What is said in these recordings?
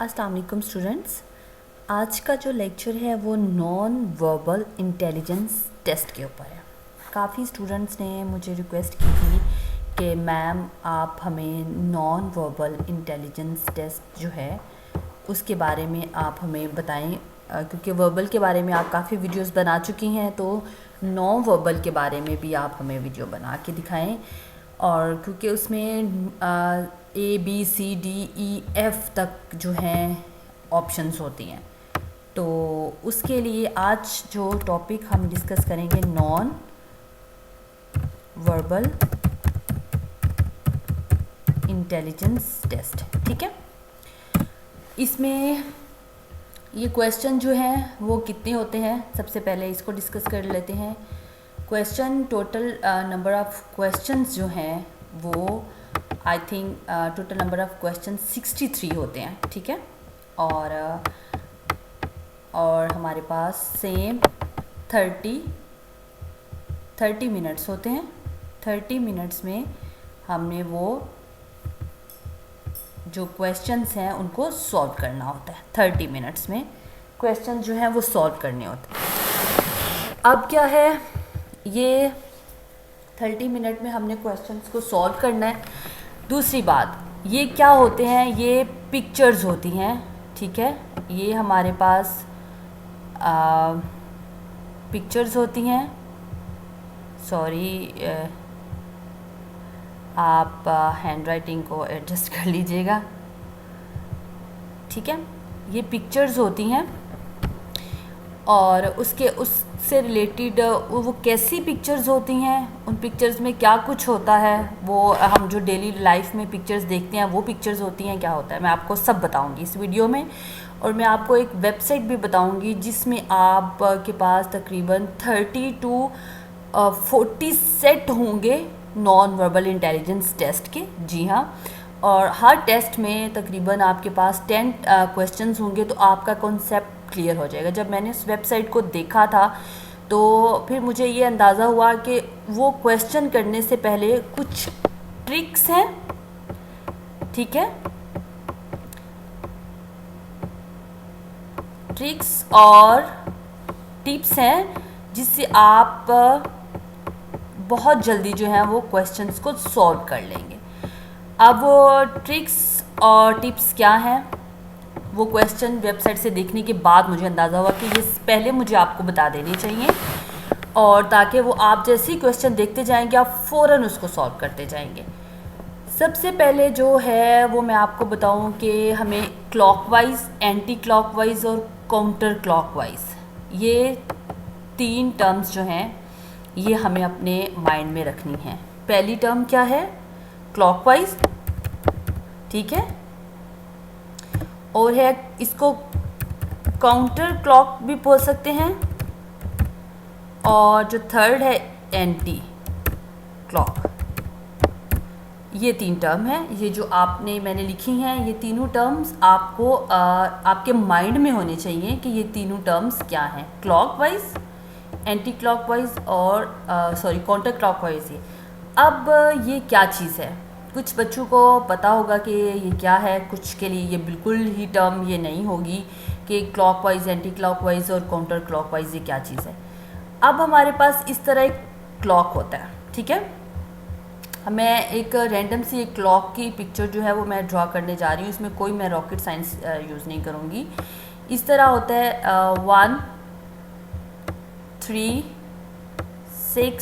अस्सलाम वालेकुम स्टूडेंट्स। आज का जो लेक्चर है वो नॉन वर्बल इंटेलिजेंस टेस्ट के ऊपर है। काफ़ी स्टूडेंट्स ने मुझे रिक्वेस्ट की थी कि मैम आप हमें नॉन वर्बल इंटेलिजेंस टेस्ट जो है उसके बारे में आप हमें बताएं, क्योंकि वर्बल के बारे में आप काफ़ी वीडियोस बना चुकी हैं, तो नॉन वर्बल के बारे में भी आप हमें वीडियो बना के दिखाएं। और क्योंकि उसमें ABCDEF तक जो हैं ऑप्शंस होती हैं, तो उसके लिए आज जो टॉपिक हम डिस्कस करेंगे नॉन वर्बल इंटेलिजेंस टेस्ट। ठीक है, इसमें ये क्वेश्चन जो हैं वो कितने होते हैं, सबसे पहले इसको डिस्कस कर लेते हैं। Question total number of questions जो हैं वो I think total number of question 63 होते हैं। ठीक है, और हमारे पास सेम 30 मिनट्स होते हैं। 30 मिनट्स में हमने वो जो क्वेश्चंस हैं उनको सॉल्व करना होता है। 30 मिनट्स में क्वेश्चन जो हैं वो सॉल्व करने होते हैं। अब क्या है, ये 30 मिनट में हमने क्वेश्चंस को सॉल्व करना है। दूसरी बात, ये क्या होते हैं, ये पिक्चर्स होती हैं। ठीक है, ये हमारे पास पिक्चर्स होती हैं। सॉरी, आप हैंड राइटिंग को एडजस्ट कर लीजिएगा। ठीक है, ये पिक्चर्स होती हैं और उससे रिलेटेड वो कैसी पिक्चर्स होती हैं, उन पिक्चर्स में क्या कुछ होता है, वो हम जो डेली लाइफ में पिक्चर्स देखते हैं वो पिक्चर्स होती हैं, क्या होता है, मैं आपको सब बताऊंगी इस वीडियो में। और मैं आपको एक वेबसाइट भी बताऊंगी जिसमें आप के पास तकरीबन 30 टू 40 सेट होंगे नॉन वर्बल इंटेलिजेंस टेस्ट के। जी हाँ, और हर टेस्ट में तकरीबन आपके पास 10 क्वेश्चंस होंगे, तो आपका कॉन्सेप्ट क्लियर हो जाएगा। जब मैंने उस वेबसाइट को देखा था तो फिर मुझे ये अंदाज़ा हुआ कि वो क्वेश्चन करने से पहले कुछ ट्रिक्स हैं। ठीक है, ट्रिक्स और टिप्स हैं जिससे आप बहुत जल्दी जो है वो क्वेश्चंस को सॉल्व कर लेंगे। अब वो ट्रिक्स और टिप्स क्या हैं, वो क्वेश्चन वेबसाइट से देखने के बाद मुझे अंदाज़ा हुआ कि ये पहले मुझे आपको बता देनी चाहिए, और ताकि वो आप जैसे ही क्वेश्चन देखते जाएंगे आप फ़ौरन उसको सॉल्व करते जाएंगे। सबसे पहले जो है वो मैं आपको बताऊं कि हमें क्लॉकवाइज, एंटी क्लॉकवाइज और काउंटर क्लॉकवाइज, ये 3 टर्म्स जो हैं ये हमें अपने माइंड में रखनी है। पहली टर्म क्या है, क्लॉकवाइज। ठीक है, और है इसको काउंटर क्लॉक भी बोल सकते हैं, और जो थर्ड है एंटी क्लॉक। ये 3 टर्म है, ये जो मैंने लिखी हैं, ये तीनों टर्म्स आपको आपके माइंड में होने चाहिए कि ये तीनों टर्म्स क्या हैं, क्लॉकवाइज, एंटी क्लॉकवाइज और काउंटर क्लॉकवाइज। ये अब ये क्या चीज़ है, कुछ बच्चों को पता होगा कि ये क्या है, कुछ के लिए ये बिल्कुल ही टर्म ये नहीं होगी कि क्लॉकवाइज, एंटी क्लॉकवाइज और काउंटर क्लॉकवाइज ये क्या चीज़ है। अब हमारे पास इस तरह एक क्लॉक होता है। ठीक है, मैं एक रैंडम सी एक क्लॉक की पिक्चर जो है वो मैं ड्रॉ करने जा रही हूँ। इसमें कोई मैं रॉकेट साइंस यूज़ नहीं करूँगी। इस तरह होता है 1 3 6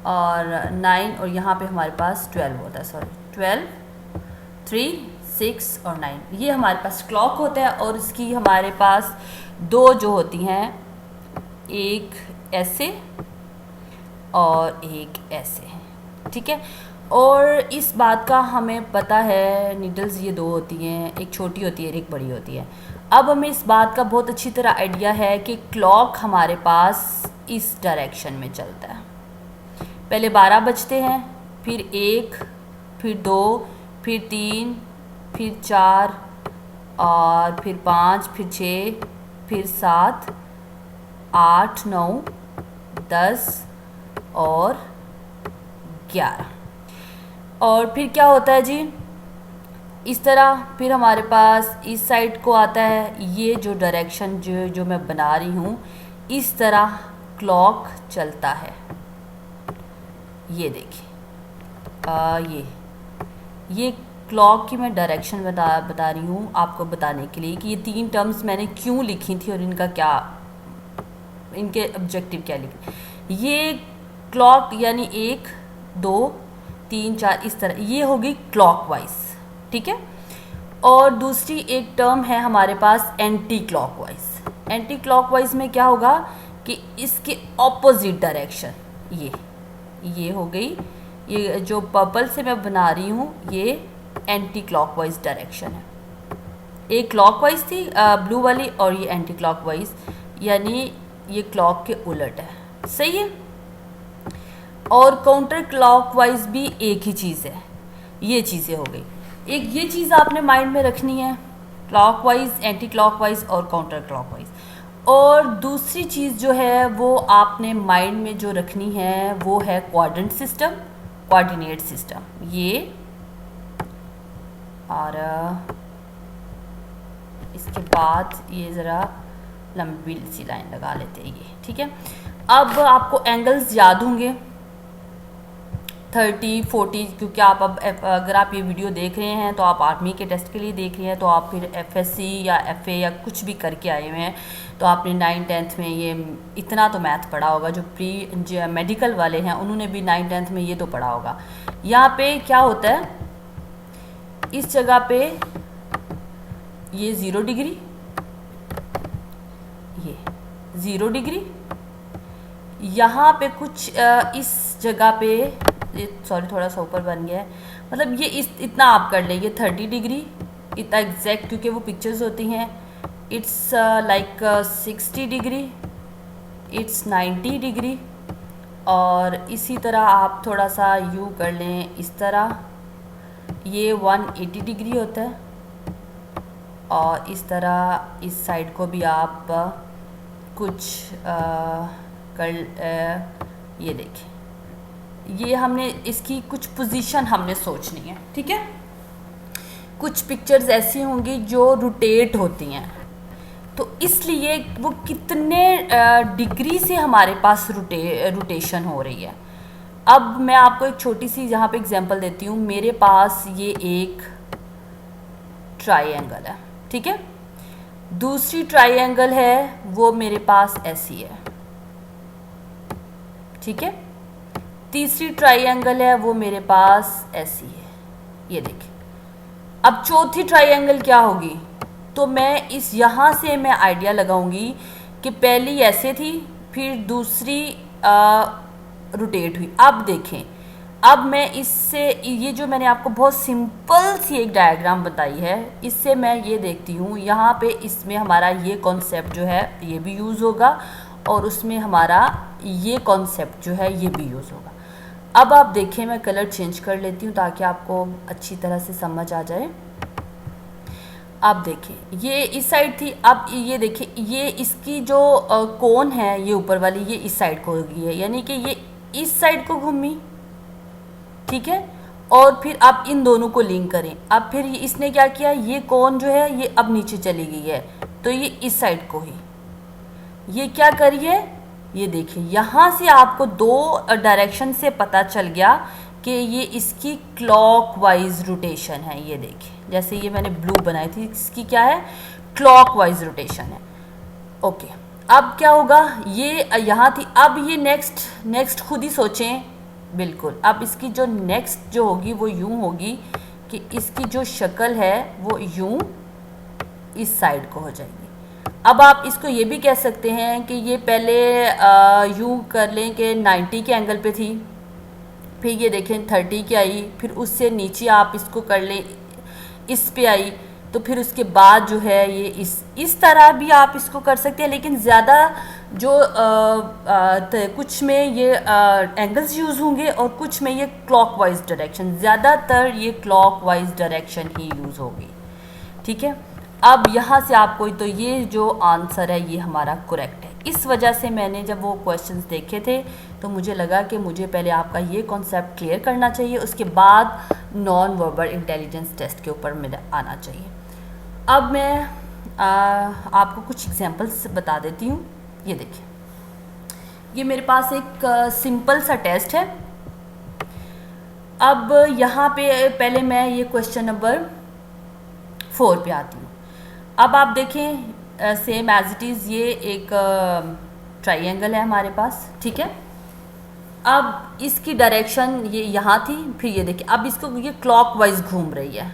और 9, और यहाँ पे हमारे पास 12 होता है। सॉरी, 12 3 6 और 9, ये हमारे पास क्लॉक होता है। और इसकी हमारे पास 2 जो होती हैं, एक ऐसे और एक ऐसे। ठीक है, और इस बात का हमें पता है, नीडल्स ये 2 होती हैं, एक छोटी होती है एक बड़ी होती है। अब हमें इस बात का बहुत अच्छी तरह आइडिया है कि क्लॉक हमारे पास इस डायरेक्शन में चलता है। पहले 12 बजते हैं, फिर 1, फिर 2, फिर 3, फिर 4 और फिर 5, फिर 6, फिर 7, 8, 9, 10 और 11। और फिर क्या होता है जी, इस तरह फिर हमारे पास इस साइड को आता है, ये जो डायरेक्शन जो मैं बना रही हूँ, इस तरह क्लॉक चलता है। ये देखिए ये क्लॉक की मैं डायरेक्शन बता रही हूँ आपको बताने के लिए कि ये 3 टर्म्स मैंने क्यों लिखी थी और इनका क्या, इनके ऑब्जेक्टिव क्या लिखे। ये क्लॉक यानी 1 2 3 4 इस तरह, ये होगी क्लॉकवाइज, ठीक है। और दूसरी एक टर्म है हमारे पास एंटी क्लॉकवाइज। एंटी क्लॉकवाइज में क्या होगा कि इसके ऑपोजिट डायरेक्शन, ये हो गई, ये जो पर्पल से मैं बना रही हूँ ये एंटी क्लॉकवाइज डायरेक्शन है। एक क्लॉकवाइज थी ब्लू वाली और ये एंटी क्लॉकवाइज, यानी ये क्लॉक के उलट है, सही है। और काउंटर क्लॉकवाइज भी एक ही चीज़ है। ये चीज़ें हो गई, एक ये चीज़ आपने माइंड में रखनी है, क्लॉकवाइज, एंटी क्लॉकवाइज और काउंटर क्लॉकवाइज। और दूसरी चीज़ जो है वो आपने माइंड में जो रखनी है वो है क्वाड्रेंट सिस्टम, कोऑर्डिनेट सिस्टम, ये और इसके बाद ये ज़रा लंबी सी लाइन लगा लेते हैं, ये ठीक है। अब आपको एंगल्स याद होंगे 30 40, क्योंकि आप अब अगर आप ये वीडियो देख रहे हैं तो आप आर्मी के टेस्ट के लिए देख रहे हैं, तो आप फिर FSC या FA या कुछ भी करके आए हुए हैं, तो आपने 9 10th में ये इतना तो मैथ पढ़ा होगा। जो मेडिकल वाले हैं उन्होंने भी 9 10th में ये तो पढ़ा होगा। यहाँ पे क्या होता है, इस जगह पे ये 0 डिग्री, ये 0 डिग्री, यहाँ पे कुछ इस जगह पे, ये सॉरी थोड़ा सा ऊपर बन गया है, मतलब ये इतना आप कर लेंगे 30 डिग्री, इतना एग्जैक्ट क्योंकि वो पिक्चर्स होती हैं। It's like 60 degree, it's 90 degree, और इसी तरह आप थोड़ा सा यू कर लें इस तरह, ये 180 डिग्री होता है। और इस तरह इस साइड को भी आप कुछ ये देखिए, ये हमने इसकी कुछ पोजीशन हमने सोचनी है, ठीक है। कुछ पिक्चर्स ऐसी होंगी जो रोटेट होती हैं, तो इसलिए वो कितने डिग्री से हमारे पास रोटेशन हो रही है। अब मैं आपको एक छोटी सी यहाँ पे एग्जांपल देती हूँ। मेरे पास ये एक ट्रायंगल है, ठीक है, दूसरी ट्रायंगल है वो मेरे पास ऐसी है, ठीक है, तीसरी ट्रायंगल है वो मेरे पास ऐसी है, ये देखिए। अब चौथी ट्रायंगल क्या होगी, तो मैं इस यहाँ से मैं आइडिया लगाऊंगी कि पहली ऐसे थी, फिर दूसरी रोटेट हुई। अब देखें, अब मैं इससे, ये जो मैंने आपको बहुत सिंपल सी एक डायग्राम बताई है, इससे मैं ये देखती हूँ यहाँ पे इसमें हमारा ये कॉन्सेप्ट जो है ये भी यूज़ होगा, और उसमें हमारा ये कॉन्सेप्ट जो है ये भी यूज़ होगा। अब आप देखें, मैं कलर चेंज कर लेती हूँ ताकि आपको अच्छी तरह से समझ आ जाए। आप देखें, ये इस साइड थी, अब ये देखिए, ये इसकी जो कोन है ये ऊपर वाली, ये इस साइड को होगी है, यानी कि ये इस साइड को घूमी, ठीक है। और फिर आप इन दोनों को लिंक करें, अब फिर इसने क्या किया, ये कोन जो है ये अब नीचे चली गई है, तो ये इस साइड को ही, ये क्या करिए, ये देखिए, यहाँ से आपको 2 डायरेक्शन से पता चल गया कि ये इसकी क्लॉकवाइज रोटेशन है। ये देखिए, जैसे ये मैंने ब्लू बनाई थी, इसकी क्या है, क्लॉकवाइज रोटेशन है। ओके, अब क्या होगा, ये यहाँ थी, अब ये नेक्स्ट खुद ही सोचें, बिल्कुल। अब इसकी जो नेक्स्ट जो होगी वो यूं होगी कि इसकी जो शक्ल है वो यूं इस साइड को हो जाएगी। अब आप इसको ये भी कह सकते हैं कि ये पहले यूं कर लें कि 90 के एंगल पे थी, फिर ये देखें 30 की आई, फिर उससे नीचे आप इसको कर लें इस पे आई, तो फिर उसके बाद जो है ये इस तरह भी आप इसको कर सकते हैं। लेकिन ज़्यादा जो कुछ में ये एंगल्स यूज़ होंगे और कुछ में ये क्लॉकवाइज डायरेक्शन, ज़्यादातर ये क्लॉकवाइज डायरेक्शन ही यूज़ होगी, ठीक है। अब यहाँ से आपको तो ये जो आंसर है ये हमारा करेक्ट है। इस वजह से मैंने जब वो क्वेश्चंस देखे थे तो मुझे लगा कि मुझे पहले आपका ये कॉन्सेप्ट क्लियर करना चाहिए, उसके बाद नॉन वर्बल इंटेलिजेंस टेस्ट के ऊपर मेरा आना चाहिए। अब मैं आपको कुछ एग्जांपल्स बता देती हूँ। ये देखिए, ये मेरे पास एक सिंपल सा टेस्ट है। अब यहाँ पे पहले मैं ये क्वेश्चन नंबर 4 पे आती हूँ। अब आप देखें, सेम एज इट इज़ ये एक ट्राइंगल है हमारे पास, ठीक है। अब इसकी डायरेक्शन ये यहाँ थी, फिर ये देखिए अब इसको ये क्लॉकवाइज घूम रही है,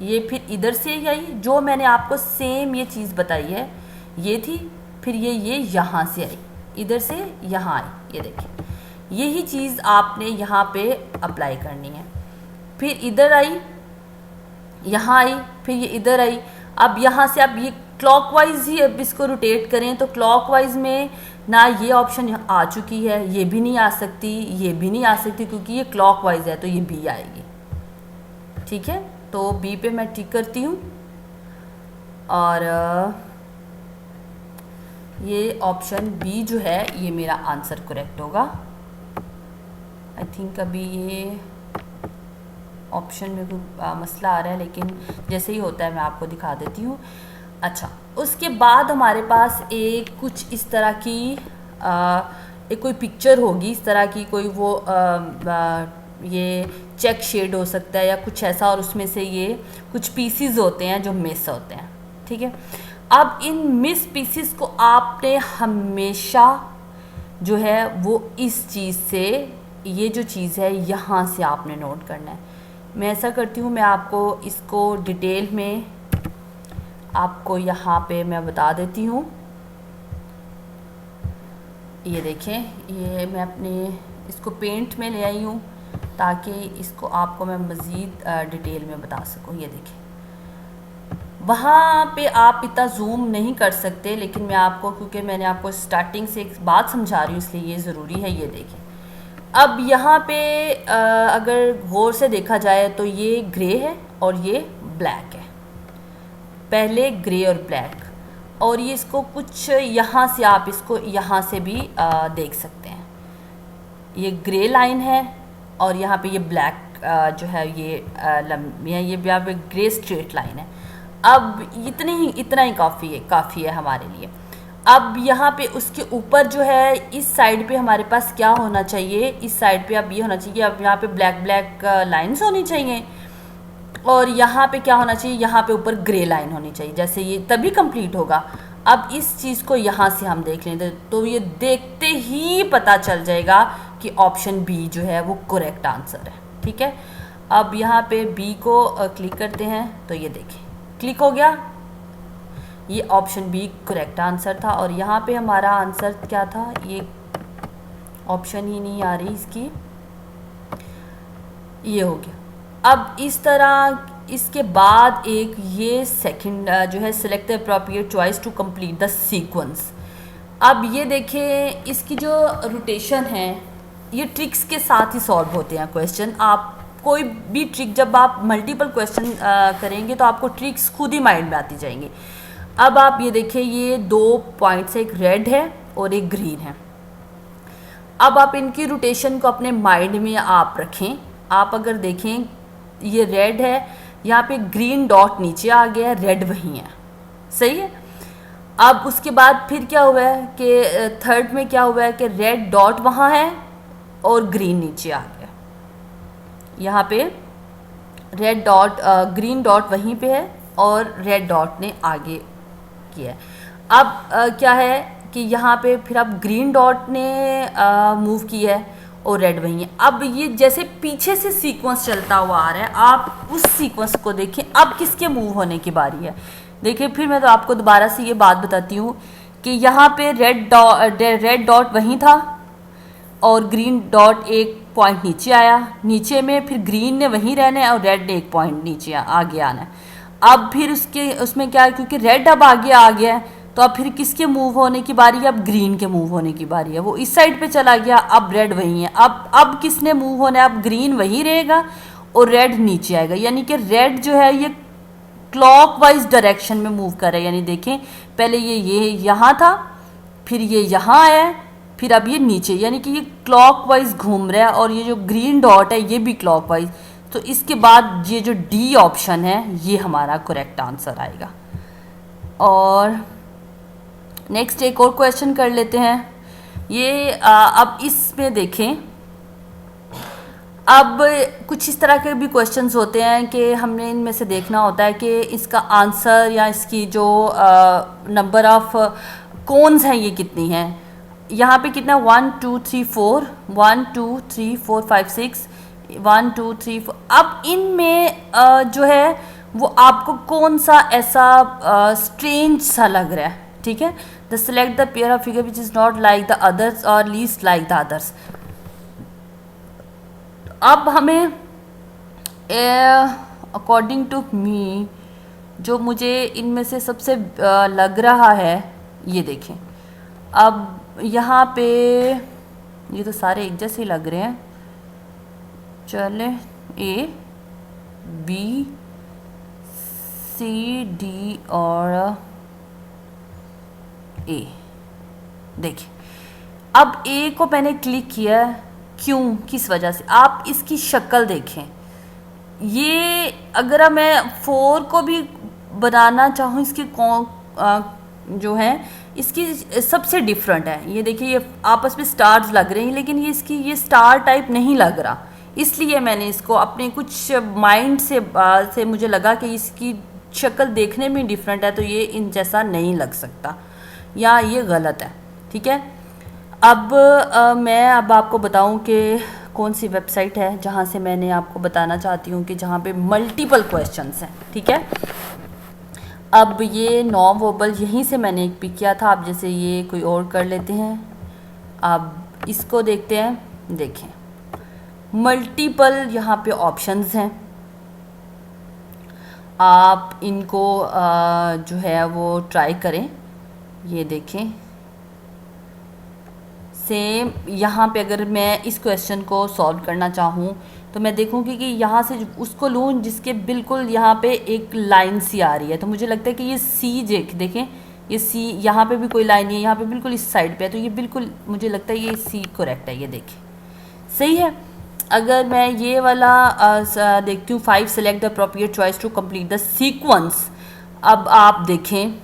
ये फिर इधर से ही आई, जो मैंने आपको सेम ये चीज़ बताई है ये थी, फिर ये यहाँ से आई, इधर से यहाँ आई। ये देखिए यही चीज़ आपने यहाँ पे अप्लाई करनी है। फिर इधर आई, यहाँ आई, फिर ये इधर आई। अब यहाँ से आप ये क्लॉकवाइज ही अब इसको रोटेट करें तो क्लॉकवाइज में ना ये ऑप्शन आ चुकी है, ये भी नहीं आ सकती, ये भी नहीं आ सकती, क्योंकि ये क्लॉकवाइज है तो ये बी आएगी, ठीक है। तो बी पे मैं टिक करती हूँ और ये ऑप्शन बी जो है ये मेरा आंसर करेक्ट होगा। आई थिंक अभी ये ऑप्शन में कोई मसला आ रहा है, लेकिन जैसे ही होता है मैं आपको दिखा देती हूँ। अच्छा, उसके बाद हमारे पास एक कुछ इस तरह की एक कोई पिक्चर होगी, इस तरह की कोई वो ये चेक शेड हो सकता है या कुछ ऐसा, और उसमें से ये कुछ पीसीज होते हैं जो मिस होते हैं, ठीक है। अब इन मिस पीसीज को आपने हमेशा जो है वो इस चीज़ से, ये जो चीज़ है यहाँ से आपने नोट करना है। मैं ऐसा करती हूँ, मैं आपको इसको डिटेल में आपको यहाँ पे मैं बता देती हूँ। ये देखें, ये मैं अपने इसको पेंट में ले आई हूँ ताकि इसको आपको मैं मज़ीद डिटेल में बता सकूँ। ये देखें, वहाँ पे आप इतना जूम नहीं कर सकते, लेकिन मैं आपको, क्योंकि मैंने आपको स्टार्टिंग से एक बात समझा रही हूँ इसलिए ये ज़रूरी है। ये देखें, अब यहाँ पे अगर गौर से देखा जाए तो ये ग्रे है और ये ब्लैक है, पहले ग्रे और ब्लैक, और ये इसको कुछ यहाँ से आप इसको यहाँ से भी देख सकते हैं। ये ग्रे लाइन है और यहाँ पे ये ब्लैक जो है ये लंबी है, ये यहाँ पे ग्रे स्ट्रेट लाइन है। अब इतना ही काफ़ी है हमारे लिए। अब यहाँ पे उसके ऊपर जो है इस साइड पे हमारे पास क्या होना चाहिए, इस साइड पे अब ये होना चाहिए, अब यहाँ पे ब्लैक लाइंस होनी चाहिए, और यहाँ पे क्या होना चाहिए, यहाँ पे ऊपर ग्रे लाइन होनी चाहिए, जैसे ये तभी कंप्लीट होगा। अब इस चीज़ को यहाँ से हम देख लेते तो ये देखते ही पता चल जाएगा कि ऑप्शन बी जो है वो करेक्ट आंसर है, ठीक है। अब यहाँ पे बी को क्लिक करते हैं तो ये देखें क्लिक हो गया, ये ऑप्शन बी करेक्ट आंसर था। और यहाँ पे हमारा आंसर क्या था, ये ऑप्शन ही नहीं आ रही इसकी, ये हो गया। अब इस तरह इसके बाद एक ये सेकंड जो है select the appropriate choice to complete the sequence. अब ये देखें, इसकी जो रोटेशन है ये ट्रिक्स के साथ ही सॉल्व होते हैं क्वेश्चन। आप कोई भी ट्रिक जब आप मल्टीपल क्वेश्चन करेंगे तो आपको ट्रिक्स खुद ही माइंड में आती जाएंगी। अब आप ये देखिए, ये 2 पॉइंट्स, एक रेड है और एक ग्रीन है। अब आप इनकी रोटेशन को अपने माइंड में आप रखें। आप अगर देखें ये रेड है, यहाँ पे ग्रीन डॉट नीचे आ गया है, रेड वहीं है, सही है। अब उसके बाद फिर क्या हुआ है कि थर्ड में क्या हुआ है कि रेड डॉट वहाँ है और ग्रीन नीचे आ गया। यहाँ पे रेड डॉट ग्रीन डॉट वहीं पे है और रेड डॉट ने आगे किया है। अब क्या है कि यहाँ पे फिर अब ग्रीन डॉट ने मूव किया है और रेड वहीं है। अब ये जैसे पीछे से सीक्वेंस चलता हुआ आ रहा है, आप उस सीक्वेंस को देखें, अब किसके मूव होने की बारी है। देखिए फिर मैं तो आपको दोबारा से ये बात बताती हूँ कि यहाँ पे रेड डॉट वहीं था और ग्रीन डॉट एक पॉइंट नीचे आया, नीचे में फिर ग्रीन ने वहीं रहना है और रेड ने एक पॉइंट नीचे आगे आना है। अब फिर उसमें क्या है, क्योंकि रेड अब आगे आ गया है तो अब फिर किसके मूव होने की बारी है, अब ग्रीन के मूव होने की बारी है। वो इस साइड पे चला गया, अब रेड वहीं है। अब किसने मूव होना है, अब ग्रीन वहीं रहेगा और रेड नीचे आएगा, यानी कि रेड जो है ये क्लॉकवाइज डायरेक्शन में मूव कर रहा है। यानी देखें पहले ये यहाँ था फिर ये यहाँ है, फिर अब ये नीचे, यानी कि ये क्लॉकवाइज घूम रहा है, और ये जो ग्रीन डॉट है ये भी क्लॉकवाइज। तो इसके बाद ये जो डी ऑप्शन है ये हमारा करेक्ट आंसर आएगा। और नेक्स्ट एक और क्वेश्चन कर लेते हैं। ये अब इसमें देखें, अब कुछ इस तरह के भी क्वेश्चंस होते हैं कि हमने इनमें से देखना होता है कि इसका आंसर या इसकी जो नंबर ऑफ कोन्स हैं ये कितनी हैं। यहाँ पे कितना 1 2 3 4 1 2 3 4 5 6 1 2 3 4। अब इनमें जो है वो आपको कौन सा ऐसा स्ट्रेंज सा लग रहा है, ठीक है। The select the pair of figure which is not like the others और लीस्ट लाइक द अदर्स। अब हमें अकॉर्डिंग टू मी जो मुझे इनमें से सबसे लग रहा है, ये देखें। अब यहाँ पे ये तो सारे एक जैसे ही लग रहे हैं, चले ए बी सी डी और ए। देखिए अब ए को मैंने क्लिक किया, क्यों, किस वजह से, आप इसकी शक्ल देखें। ये अगर मैं 4 को भी बनाना चाहूँ, इसकी जो है इसकी सबसे डिफरेंट है। ये देखिए ये आपस में स्टार्स लग रहे हैं, लेकिन ये इसकी ये स्टार टाइप नहीं लग रहा, इसलिए मैंने इसको अपने कुछ माइंड से मुझे लगा कि इसकी शक्ल देखने में डिफरेंट है, तो ये इन जैसा नहीं लग सकता, या ये गलत है, ठीक है। अब मैं अब आपको बताऊं कि कौन सी वेबसाइट है जहां से मैंने आपको बताना चाहती हूं कि जहां पे मल्टीपल क्वेश्चंस हैं, ठीक है। अब ये नॉन वर्बल यहीं से मैंने एक पिक किया था। अब जैसे ये कोई और कर लेते हैं, अब इसको देखते हैं। देखें मल्टीपल यहाँ पे ऑप्शंस हैं, आप इनको जो है वो ट्राई करें। ये देखें सेम यहाँ पे अगर मैं इस क्वेश्चन को सॉल्व करना चाहूँ तो मैं देखूँगी कि यहाँ से उसको लूँ जिसके बिल्कुल यहाँ पे एक लाइन सी आ रही है, तो मुझे लगता है कि ये सी देखें, ये सी यहाँ पे भी कोई लाइन नहीं है, यहाँ पे बिल्कुल इस साइड पे है, तो ये बिल्कुल मुझे लगता है ये सी करेक्ट है। ये देखें सही है। अगर मैं ये वाला देखती हूँ 5 select the appropriate choice to complete the sequence. अब आप देखें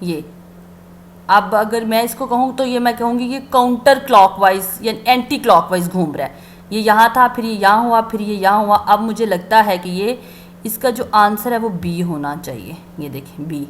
ये, अब अगर मैं इसको कहूँ तो ये मैं कहूँगी कि काउंटर क्लॉकवाइज या एंटी क्लॉकवाइज घूम रहा है। ये यहाँ था, फिर ये यहाँ हुआ, फिर ये यहाँ हुआ। अब मुझे लगता है कि ये इसका जो आंसर है वो बी होना चाहिए। ये देखें बी,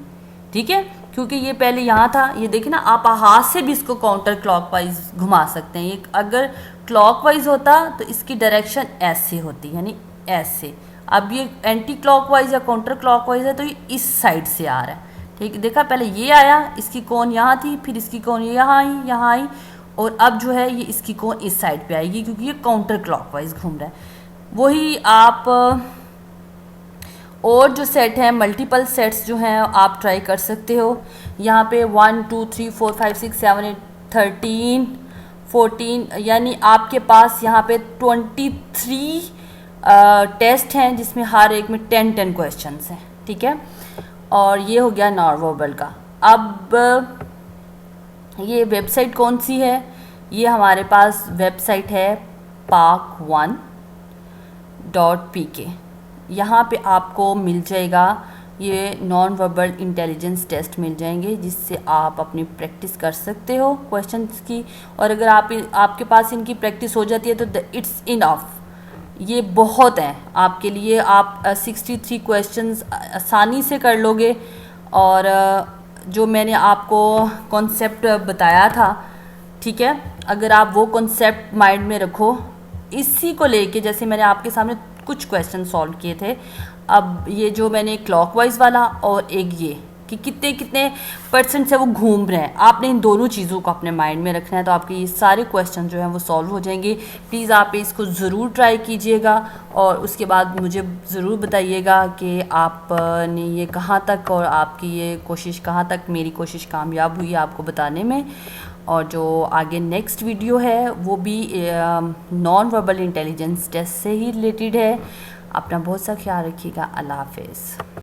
ठीक है, क्योंकि ये पहले यहाँ था। ये देखिए ना, आप हाथ से भी इसको काउंटर क्लॉकवाइज घुमा सकते हैं। ये अगर क्लॉकवाइज होता तो इसकी डायरेक्शन ऐसे होती, यानी ऐसे। अब ये एंटी क्लॉकवाइज या काउंटर क्लॉकवाइज है तो ये इस साइड से आ रहा है, ठीक, देखा पहले ये आया, इसकी कोन यहाँ थी, फिर इसकी कोन यहाँ आई, और अब जो है ये इसकी कोन इस साइड पे आएगी क्योंकि ये काउंटर क्लॉकवाइज घूम रहा है। वही आप और जो सेट हैं, मल्टीपल सेट्स जो हैं आप ट्राई कर सकते हो। यहाँ पे 1 2 3 4 5 6 7 8 13 14, यानी आपके पास यहाँ पे 23 टेस्ट हैं जिसमें हर एक में 10 क्वेश्चंस हैं, ठीक है। और ये हो गया नॉन वर्बल का। अब ये वेबसाइट कौन सी है? ये हमारे पास वेबसाइट है PARK1.pk। यहाँ पे आपको मिल जाएगा ये नॉन वर्बल इंटेलिजेंस टेस्ट मिल जाएंगे, जिससे आप अपनी प्रैक्टिस कर सकते हो क्वेश्चंस की। और अगर आपके पास इनकी प्रैक्टिस हो जाती है तो इट्स इनफ, ये बहुत हैं आपके लिए। आप 63 क्वेश्चंस आसानी से कर लोगे। और जो मैंने आपको कॉन्सेप्ट बताया था, ठीक है, अगर आप वो कॉन्सेप्ट माइंड में रखो, इसी को लेके जैसे मैंने आपके सामने कुछ क्वेश्चन सॉल्व किए थे। अब ये जो मैंने क्लॉकवाइज वाला और एक ये कि कितने कितने परसेंट से वो घूम रहे हैं, आपने इन दोनों चीज़ों को अपने माइंड में रखना है, तो आपके ये सारे क्वेश्चन जो हैं वो सॉल्व हो जाएंगे। प्लीज़ आप इसको ज़रूर ट्राई कीजिएगा और उसके बाद मुझे ज़रूर बताइएगा कि आपने ये कहाँ तक और आपकी ये कोशिश कहाँ तक, मेरी कोशिश कामयाब हुई आपको बताने में। और जो आगे नेक्स्ट वीडियो है वो भी नॉन वर्बल इंटेलिजेंस टेस्ट से ही रिलेटेड है। अपना बहुत सा ख्याल रखिएगा। अल्लाह हाफिज़।